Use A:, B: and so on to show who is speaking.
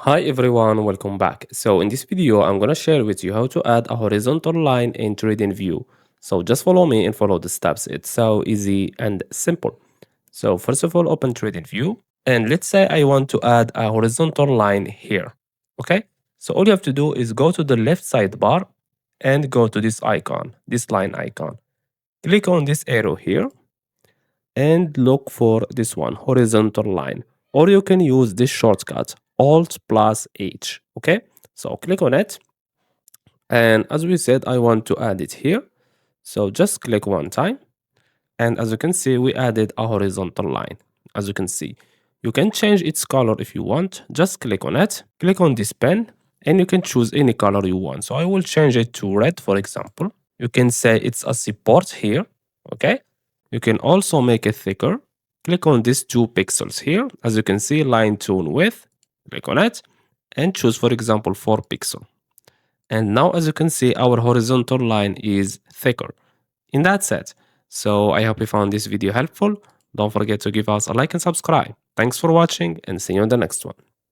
A: Hi everyone, welcome back. So in this video, I'm gonna share with you how to add a horizontal line in TradingView. So just follow me and follow the steps. It's so easy and simple. So first of all, open TradingView and let's say I want to add a horizontal line here. Okay. So all you have to do is go to the left sidebar and go to this icon, this line icon. Click on this arrow here and look for this one, horizontal line. Or you can use this shortcut, Alt plus H. Okay, so click on it. And as we said, I want to add it here. So just click one time. And as you can see, we added a horizontal line. As you can see, you can change its color if you want. Just click on it, click on this pen, and you can choose any color you want. So I will change it to red, for example. You can say it's a support here. Okay. You can also make it thicker. Click on these 2 pixels here. As you can see, line tone width. Click on it and choose, for example, 4 pixel. And now, as you can see, our horizontal line is thicker. And that's it. So I hope you found this video helpful. Don't forget to give us a like and subscribe. Thanks for watching and see you in the next one.